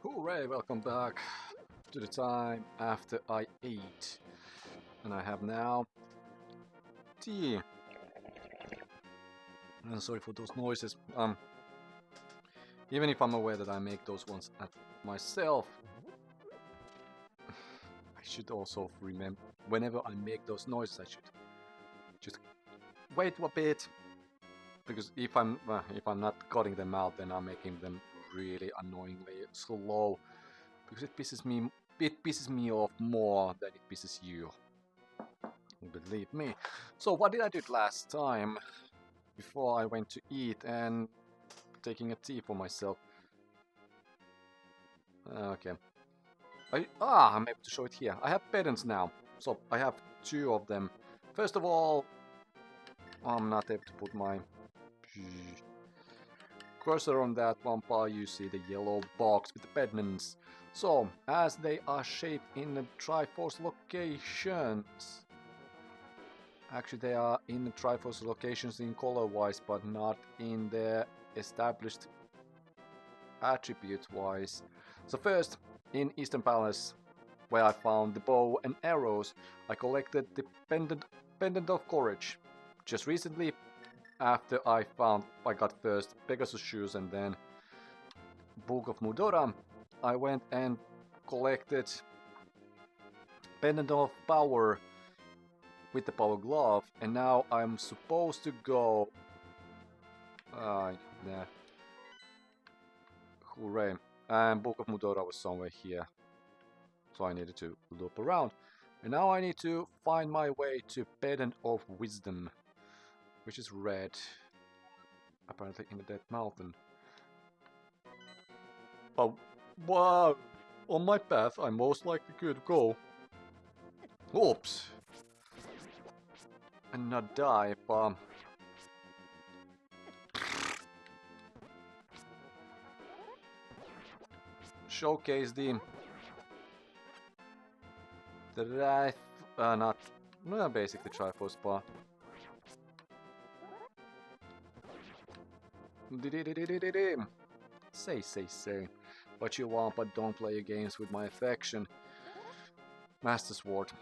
Hooray, welcome back to the time after I ate. And I have now tea. And sorry for those noises. Even if I'm aware that I make those ones at myself, I should also remember whenever I make those noises I should just wait a bit. Because if I'm not cutting them out, then I'm making them really annoyingly slow. Because it pisses me off more than it pisses you. Believe me. So what did I do last time? Before I went to eat and taking a tea for myself. Okay. I'm able to show it here. I have pedants now. So I have two of them. First of all, I'm not able to put my cursor on that one, but you see the yellow box with the pedants. So, as they are shaped in the Triforce locations. Actually, they are in the Triforce locations in color-wise, but not in their established attribute-wise. So first, in Eastern Palace, where I found the bow and arrows, I collected the Pendant of Courage. Just recently, after I got first Pegasus shoes and then Book of Mudora, I went and collected Pendant of Power with the Power Glove, and now I'm supposed to go... yeah. Hooray. And Book of Mudora was somewhere here. So I needed to loop around. And now I need to find my way to Pendant of Wisdom, which is red. Apparently in the Dead Mountain. But, wow! On my path, I most likely could go. Oops! And not die, but... showcase the... basically Triforce, but... Say. What you want, but don't play your games with my affection. Master Sword.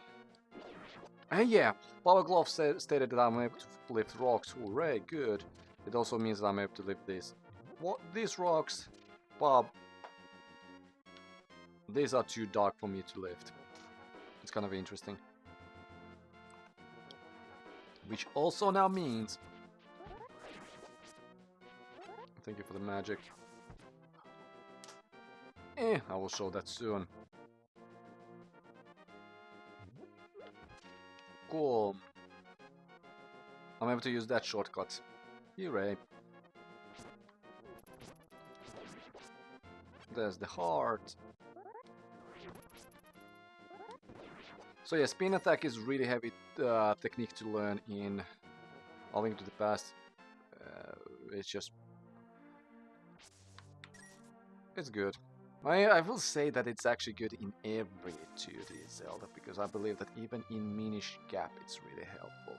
And yeah, Power Glove stated that I'm able to lift rocks. Hooray, good. It also means that I'm able to lift these rocks, but these are too dark for me to lift. It's kind of interesting. Which also now means... Thank you for the magic. I will show that soon. Cool. I'm able to use that shortcut. Hooray. There's the heart. So yeah, spin attack is really heavy technique to learn in A Link to the Past. It's just... it's good. I will say that it's actually good in every 2D Zelda, because I believe that even in Minish Cap it's really helpful.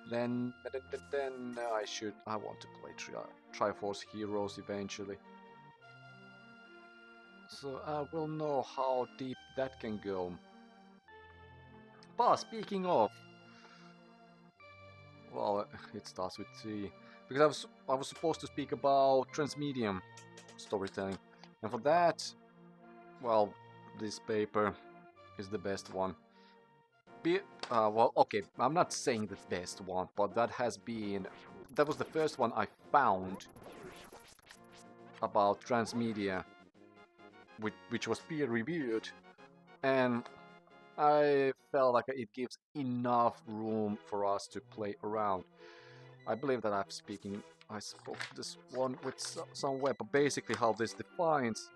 Then I want to play Triforce Heroes eventually. So I will know how deep that can go. But speaking of... well, it starts with T. Because I was supposed to speak about Transmedia storytelling. And for that, well, this paper is the best one. Well, okay, I'm not saying the best one, but that was the first one I found about Transmedia, which was peer-reviewed, and I felt like it gives enough room for us to play around. I believe that I spoke this one with somewhere, but basically how this defines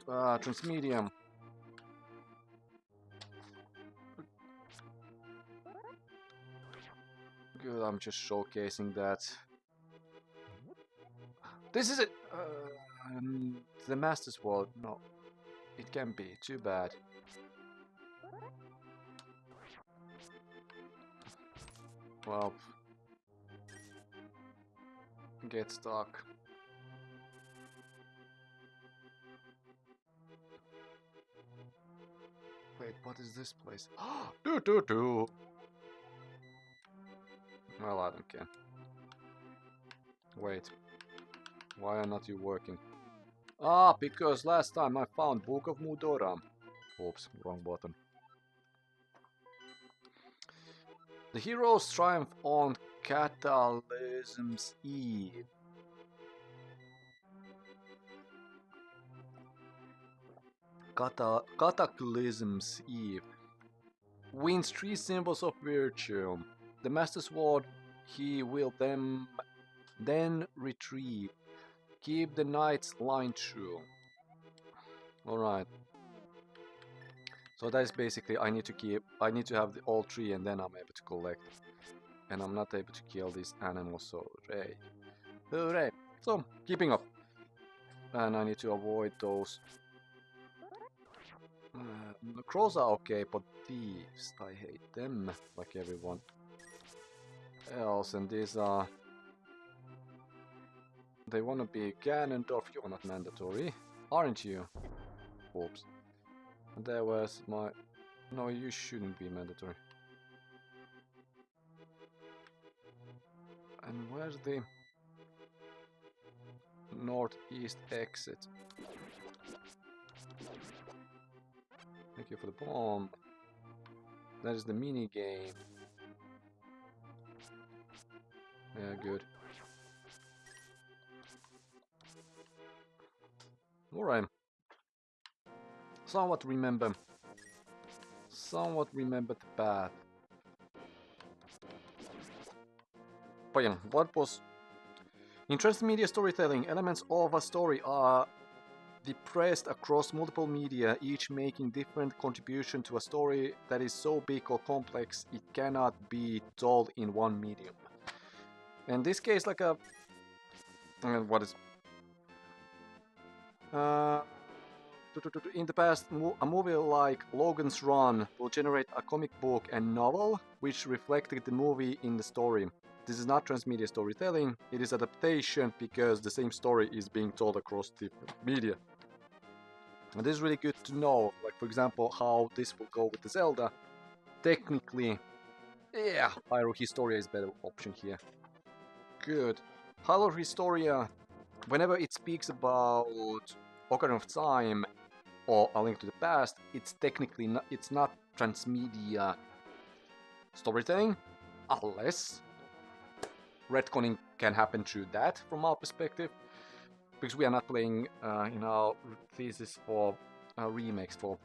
Transmedia. Good, I'm just showcasing that. This is it! The Master's World, no. It can be, too bad. Well... get stuck. Wait, what is this place? Do do do. Well, I don't care. Wait. Why are not you working? Ah, because last time I found Book of Mudora. Oops, wrong button. The heroes triumph on Catalysm's Eve. Cataclysm's Eve. Wins 3 symbols of virtue. The Master Sword he will then retrieve. Keep the knight's line true. Alright. So that is basically I need to have all 3 and then I'm able to collect. And I'm not able to kill these animals, so hooray. Hooray! So, keeping up. And I need to avoid those. The crows are okay, but thieves, I hate them, like everyone else. And these are... They wanna be Ganondorf, you're not mandatory, aren't you? Oops. And there was my... No, you shouldn't be mandatory. And where's the... northeast exit? Thank you for the bomb. That is the mini game. Yeah, good. Alright. Somewhat remember the path. But yeah, what was... In Transmedia storytelling, elements of a story are depressed across multiple media, each making different contribution to a story that is so big or complex it cannot be told in one medium. In this case, like a... what is... in the past, a movie like Logan's Run will generate a comic book and novel which reflected the movie in the story. This is not transmedia storytelling, it is adaptation because the same story is being told across different media. And this is really good to know, like for example how this will go with the Zelda. Technically, yeah, Hyrule Historia is a better option here. Good. Hyrule Historia, whenever it speaks about Ocarina of Time or A Link to the Past, it's technically not, it's not transmedia storytelling, unless retconning can happen through that from our perspective, because we are not playing in our thesis for remakes for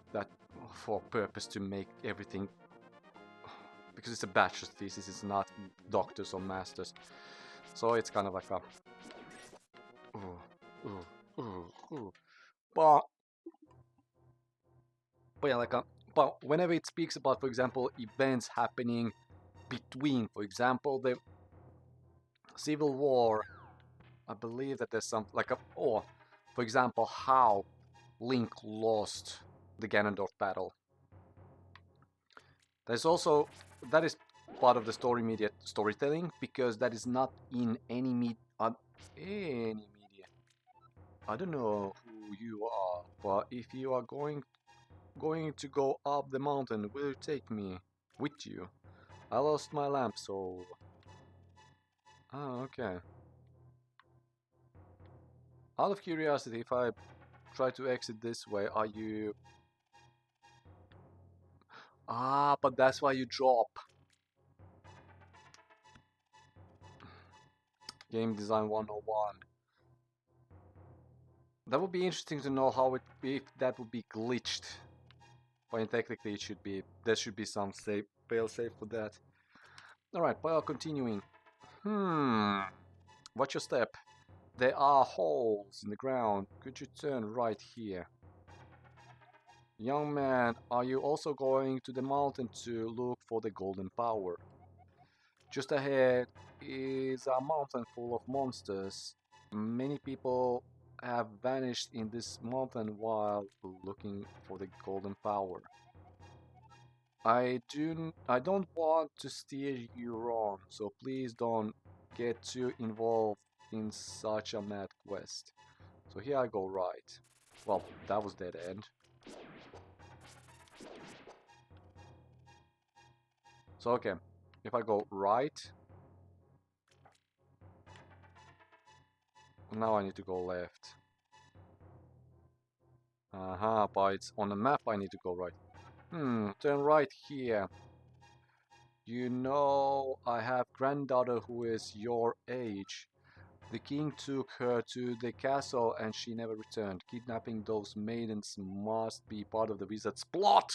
purpose to make everything, because it's a bachelor's thesis, it's not doctors or masters, so it's kind of like a but yeah, like but whenever it speaks about, for example, events happening between, for example, the Civil War, I believe that there's some like a, or for example how Link lost the Ganondorf battle. There's also, that is part of the story media storytelling, because that is not in any media. I don't know who you are, but if you are going to go up the mountain, will you take me with you? I lost my lamp, so... Oh, okay. Out of curiosity, if I try to exit this way, are you... Ah, but that's why you drop. Game Design 101. That would be interesting to know how it, if that would be glitched. But technically it should be, there should be some safe, fail-safe for that. Alright, while continuing. Watch your step. There are holes in the ground. Could you turn right here? Young man, are you also going to the mountain to look for the golden power? Just ahead is a mountain full of monsters. Many people have vanished in this mountain while looking for the golden power. I don't want to steer you wrong, so please don't get too involved in such a mad quest. So here I go right. Well, that was dead end. So okay, if I go right, now I need to go left. Aha, but it's on the map I need to go right. Turn right here. You know, I have granddaughter who is your age. The king took her to the castle and she never returned. Kidnapping those maidens must be part of the wizard's plot!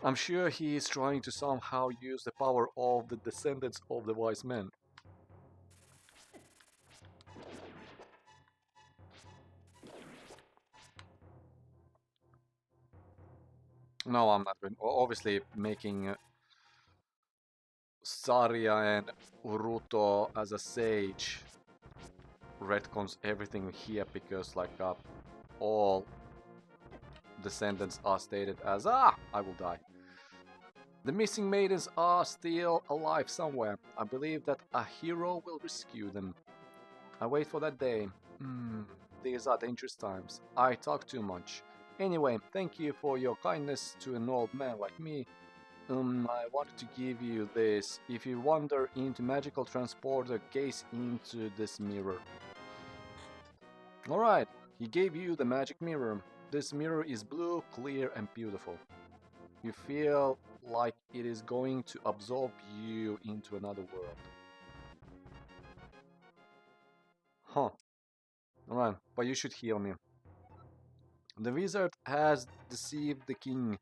I'm sure he is trying to somehow use the power of the descendants of the wise men. No, I'm not going. Obviously, making Saria and Uruto as a sage retcons everything here because, like, all descendants are stated as I will die. The missing maidens are still alive somewhere. I believe that a hero will rescue them. I wait for that day. These are dangerous times. I talk too much. Anyway, thank you for your kindness to an old man like me. I wanted to give you this. If you wander into magical transporter, gaze into this mirror. Alright, he gave you the magic mirror. This mirror is blue, clear and beautiful. You feel like it is going to absorb you into another world. Huh. Alright, but you should heal me. The wizard has deceived the king,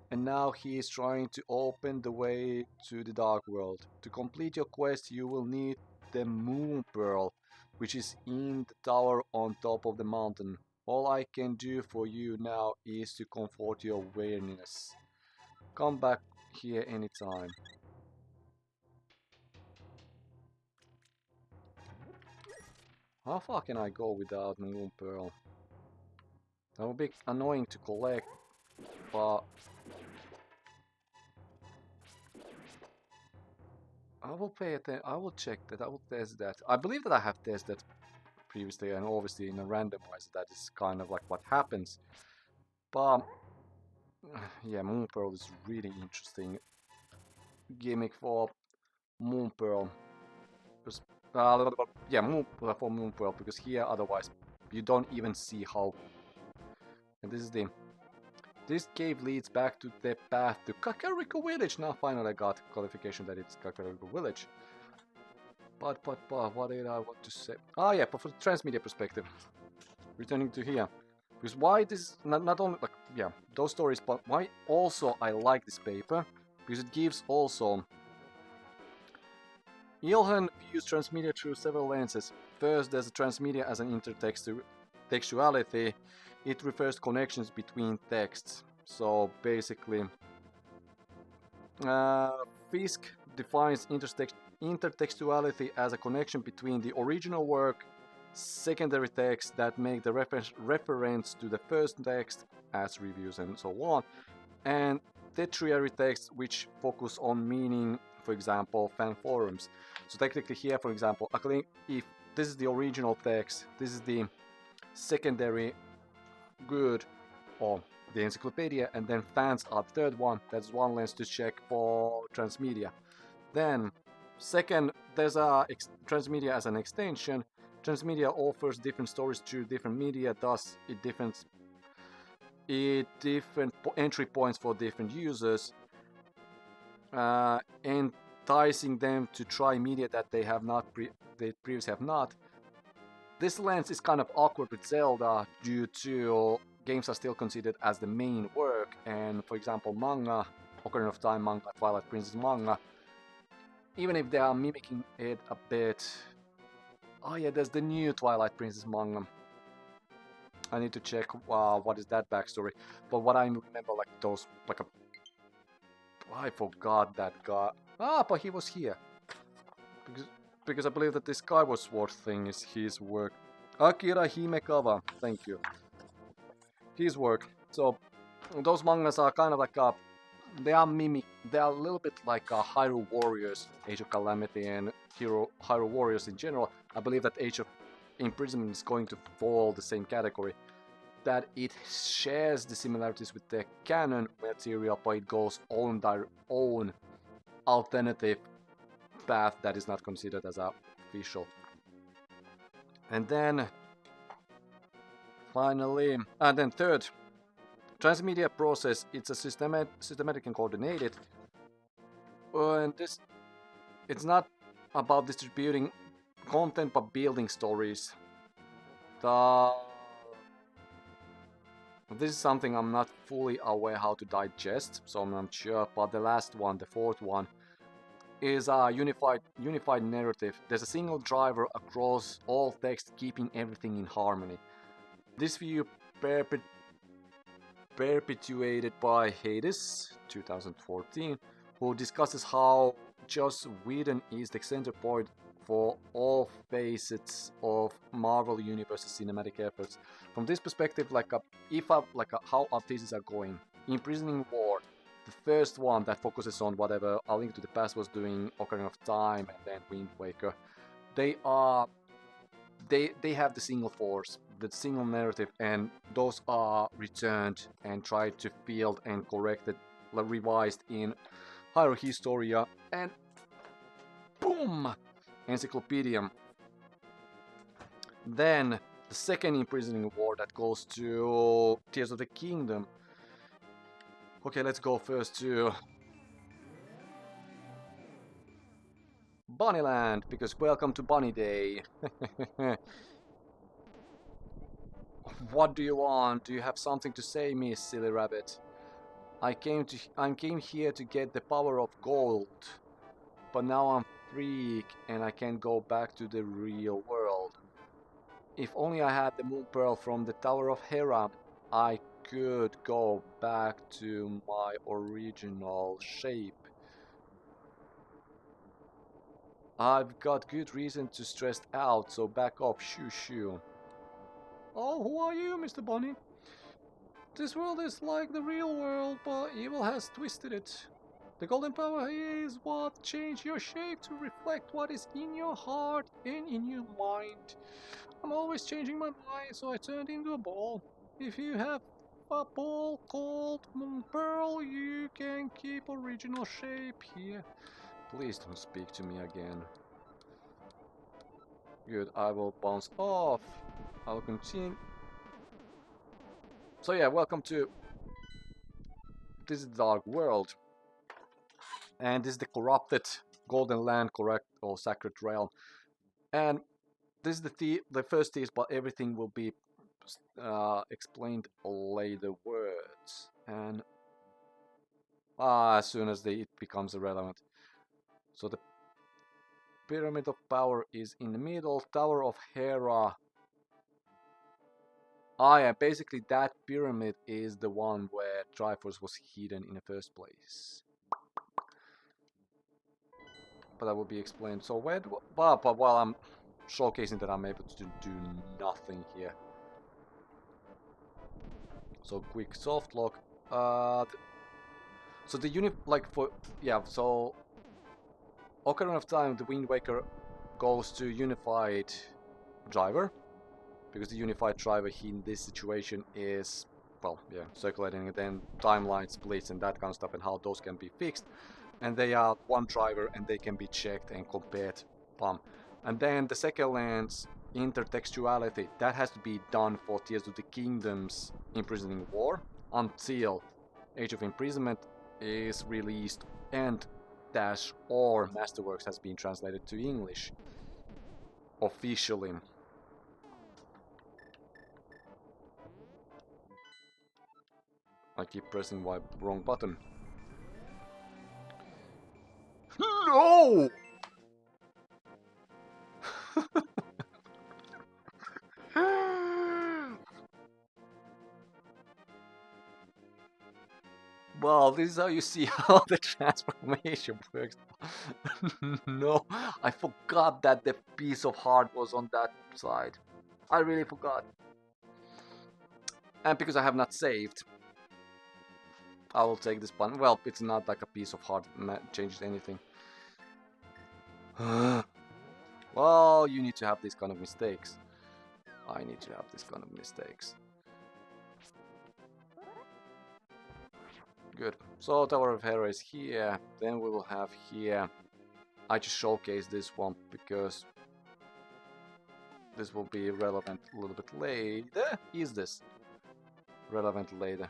and now he is trying to open the way to the dark world. To complete your quest, you will need the moon pearl, which is in the tower on top of the mountain. All I can do for you now is to comfort your weariness. Come back here anytime. How far can I go without moon pearl? That would be annoying to collect, but I will pay attention. I will check that. I will test that. I believe that I have tested previously, and obviously in a randomizer that is kind of like what happens. But yeah, Moon Pearl is really interesting gimmick for Moon Pearl. Because, yeah, for Moon Pearl, because here otherwise you don't even see how. And this cave leads back to the path to Kakariko Village. Now finally I got qualification that it's Kakariko Village. But, what did I want to say? Ah, yeah, but from the Transmedia perspective, returning to here. Because why this, not only, like, yeah, those stories, but why also I like this paper? Because it gives also... Ilhan views Transmedia through several lenses. First, there's a Transmedia as an intertextuality. It refers to connections between texts. So, basically, Fisk defines intertextuality as a connection between the original work, secondary texts that make the reference to the first text, as reviews and so on, and tertiary texts which focus on meaning, for example, fan forums. So technically here, for example, if this is the original text, this is the secondary good, or the encyclopedia, and then fans are the third one. That's one lens to check for Transmedia. Then, second, there's a Transmedia as an extension. Transmedia offers different stories to different media, thus different entry points for different users, enticing them to try media that they have not they previously have not. This lens is kind of awkward with Zelda due to games are still considered as the main work, and for example manga, Ocarina of Time manga, Twilight Princess manga, even if they are mimicking it a bit. Oh yeah, there's the new Twilight Princess manga. I need to check what is that backstory. But what I remember, like those, I forgot that guy. Ah, but he was here. Because I believe that this Skyward Sword thing is his work. Akira Himekawa, thank you. His work. So those mangas are kind of like they are a little bit like Hyrule Warriors, Age of Calamity, and Hyrule Warriors in general. I believe that Age of Imprisonment is going to fall the same category. That it shares the similarities with the canon material, but it goes own alternative path that is not considered as official. And then finally, and then third, transmedia process. It's a systematic and coordinated. And this, it's not about distributing content but building stories. This is something I'm not fully aware how to digest, so I'm not sure. But the last one, the fourth one, is a unified narrative. There's a single driver across all text, keeping everything in harmony. This view perpetuated by Hades, 2014, who discusses how Joss Whedon is the center point for all facets of Marvel Universe's cinematic efforts. From this perspective, how our theses are going. Imprisoning War, the first one that focuses on whatever A Link to the Past was doing, Ocarina of Time, and then Wind Waker. They have the single force, the single narrative, and those are returned and tried to field and corrected, revised in Hero Historia, and boom! Encyclopedium. Then the second Imprisoning War that goes to Tears of the Kingdom. Okay, let's go first to Bunnyland, because welcome to Bunny Day. What do you want? Do you have something to say, Miss Silly Rabbit? I came here to get the power of gold, but now I'm freak and I can't go back to the real world. If only I had the moon pearl from the Tower of Hera, I could go back to my original shape. I've got good reason to stress out, so back off, shoo shoo. Oh, who are you, Mr. Bunny? This world is like the real world, but evil has twisted it. The golden power is what changed your shape to reflect what is in your heart and in your mind. I'm always changing my mind, so I turned into a ball. If you have a ball called Moon Pearl, you can keep original shape here. Please don't speak to me again. Good, I will bounce off. I will continue. So yeah, welcome to... This is the Dark World. And this is the corrupted Golden Land, correct, or Sacred Realm. And this is the first thesis, but everything will be explained later words. And as soon as it becomes irrelevant. So the Pyramid of Power is in the middle. Tower of Hera. Yeah, basically that pyramid is the one where Triforce was hidden in the first place. But that will be explained. So where but while I'm showcasing that I'm able to do nothing here. So quick soft lock. So the so Ocarina of Time, the Wind Waker goes to Unified Driver, because the Unified Driver in this situation is, well, yeah, circulating, and then timeline splits and that kind of stuff, and how those can be fixed. And they are one driver, and they can be checked and compared. And then the second lens, intertextuality, that has to be done for Tears of the Kingdom's Imprisoning War until Age of Imprisonment is released and or Masterworks has been translated to English officially. I keep pressing my wrong button. No! Well, this is how you see how the transformation works. No, I forgot that the piece of heart was on that side. I really forgot. And because I have not saved, I will take this button. Well, it's not like a piece of heart that changes anything. Well, you need to have these kind of mistakes. I need to have this kind of mistakes. Good. So Tower of Hera is here. Then we will have here. I just showcase this one because this will be relevant a little bit later. Is this relevant later?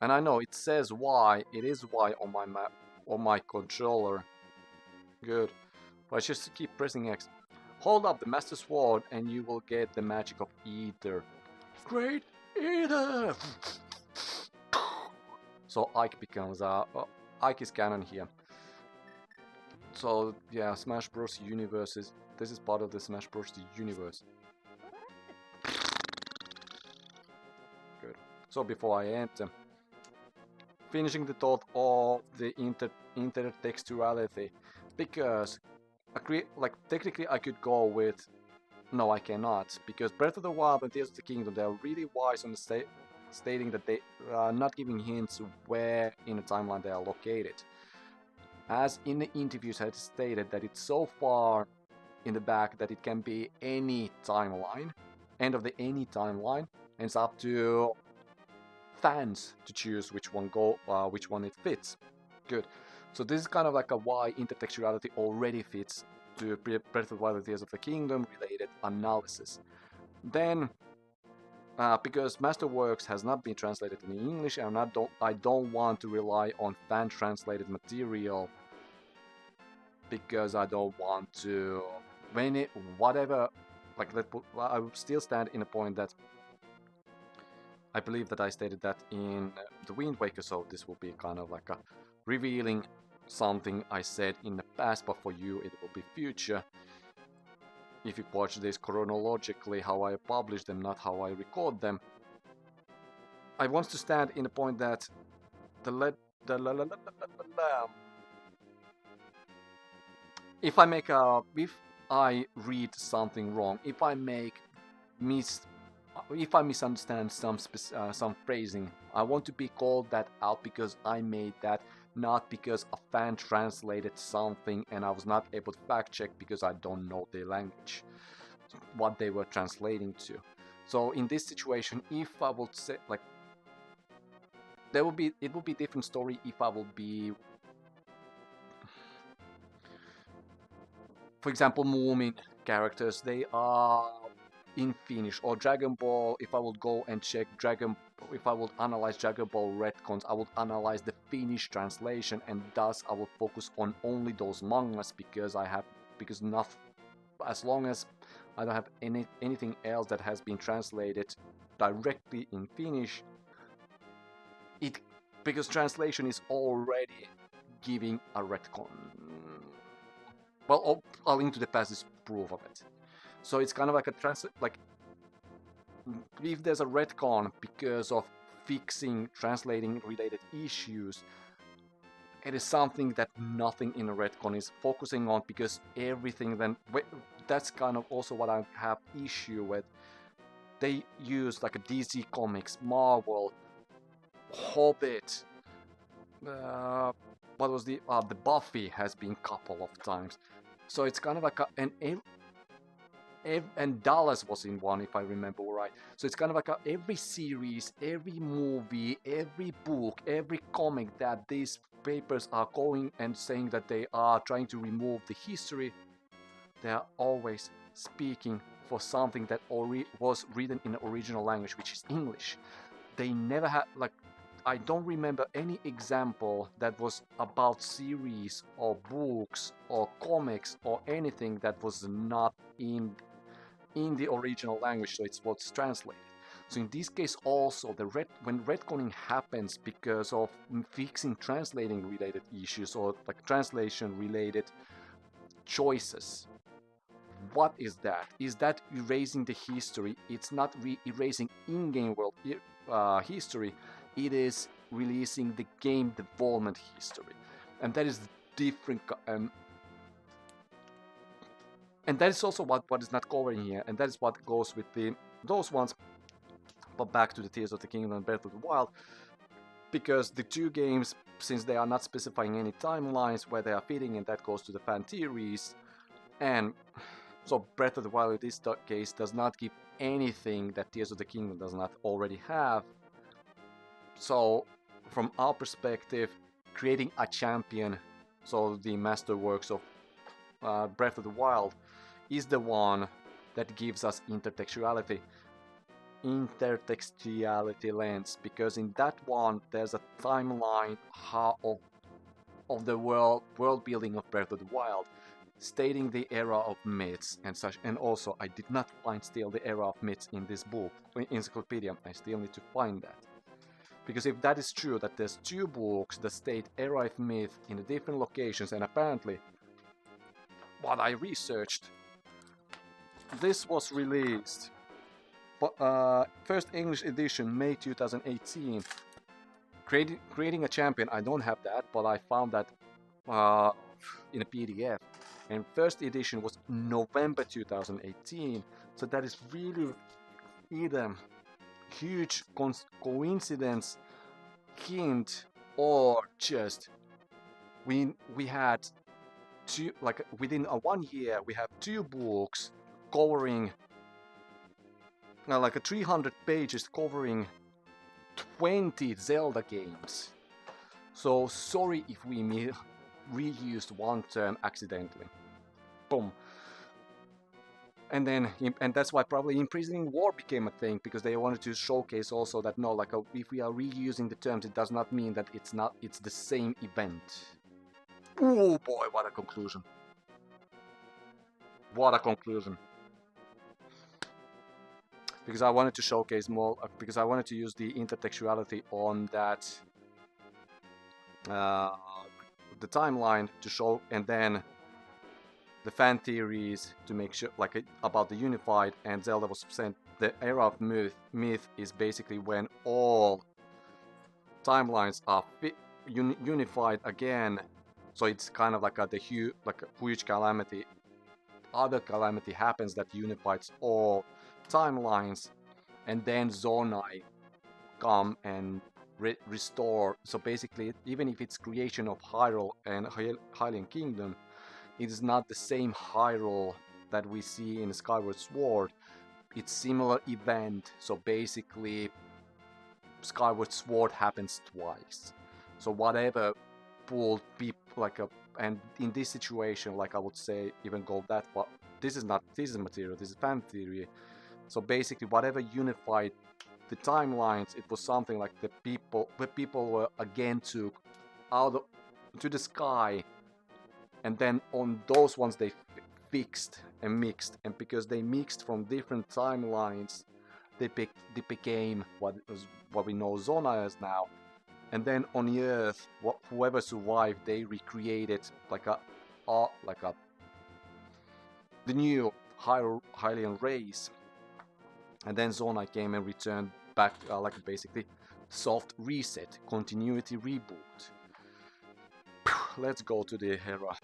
And I know it says Y. It is Y on my map, on my controller. Good. But just keep pressing X. Hold up the Master Sword and you will get the magic of Ether. Great Ether! So Ike becomes Ike is canon here. So yeah, Smash Bros. Universe is this is part of the Smash Bros. Universe. Good. So before I enter, finishing the thought of the intertextuality, because technically I could go with no, I cannot, because Breath of the Wild and Tears of the Kingdom, they are really wise on stating that they are not giving hints where in the timeline they are located. As in the interviews I had stated that it's so far in the back that it can be any timeline, end of the any timeline, and it's up to fans to choose which one it fits. Good. So this is kind of like a why intertextuality already fits to Breath of the Wild and Tears of the Kingdom related analysis. Then, because Masterworks has not been translated in English, and I don't want to rely on fan translated material because I don't want to I would still stand in a point that I believe that I stated that in the Wind Waker, so this will be kind of like a revealing something I said in the past, but for you it will be future. If you watch this chronologically, how I publish them, not how I record them. I want to stand in a point that if I read something wrong, if I misunderstand some phrasing, I want to be called that out because I made that, not because a fan translated something and I was not able to fact check because I don't know the language, what they were translating to. So in this situation, if I would say it would be different story if I would be, for example, Moomin characters, they are in Finnish, or Dragon Ball. If I would go and check if I would analyze Dragon Ball retcons, I would analyze the Finnish translation, and thus I would focus on only those mangas because as long as I don't have anything else that has been translated directly in Finnish, because translation is already giving a retcon. Well, A Link to the Past is proof of it. So it's kind of like if there's a retcon because of fixing translating related issues, it is something that nothing in a retcon is focusing on, because everything then that's kind of also what I have issue with. They use like a DC Comics, Marvel, Hobbit, what was the Buffy has been couple of times. So it's kind of like and Dallas was in one, if I remember right. So it's kind of like every series, every movie, every book, every comic that these papers are going and saying that they are trying to remove the history, they are always speaking for something that was written in the original language, which is English. They never had I don't remember any example that was about series or books or comics or anything that was not in the original language, so it's what's translated. So in this case also, when retconning happens because of fixing translating related issues or translation related choices, what is that? Is that erasing the history? It's not erasing in-game world history. It is releasing the game development history, and that is different. And that is also what is not covering here, and that is what goes with those ones. But back to the Tears of the Kingdom and Breath of the Wild, because the two games, since they are not specifying any timelines where they are fitting, and that goes to the fan theories, and so Breath of the Wild in this case does not give anything that Tears of the Kingdom does not already have. So from our perspective, creating a champion, so the masterworks of Breath of the Wild, is the one that gives us intertextuality lens, because in that one there's a timeline of the world building of Breath of the Wild, stating the era of myths and such. And also, I did not find still the era of myths in this book, encyclopedia. I still need to find that. Because if that is true, that there's 2 books that state era of myth in the different locations, and apparently, what I researched, this was released, first English edition, May 2018. Creating a champion, I don't have that, but I found that in a PDF. And first edition was November 2018, so that is really either huge coincidence, hint, or just we had 2, like within 1 year we have 2 books covering like 300 pages covering 20 Zelda games. So sorry if we reused one term accidentally. Boom. And that's why probably imprisoning war became a thing, because they wanted to showcase also that no, like if we are reusing the terms, it does not mean that it's the same event. Oh boy, what a conclusion. What a conclusion. Because I wanted to showcase more, because I wanted to use the intertextuality on that the timeline to show, and then the fan theories to make sure, like about the unified, and Zelda was sent. The era of myth is basically when all timelines are unified again. So it's kind of like a huge calamity. Other calamity happens that unifies all timelines, and then Zonai come and restore. So basically, even if it's creation of Hyrule and Hylian Kingdom, it is not the same Hyrule that we see in Skyward Sword. It's similar event. So basically, Skyward Sword happens twice. So whatever pulled people and in this situation, like I would say, even go that far. This is material. This is fan theory. So basically, whatever unified the timelines, it was something like the people were again took out to the sky, and then on those ones they fixed and mixed, and because they mixed from different timelines, they became what we know Zona as now. And then on the Earth, whoever survived, they recreated the new Hylian race. And then Zona came and returned back, basically soft reset, continuity reboot. Let's go to the Hera.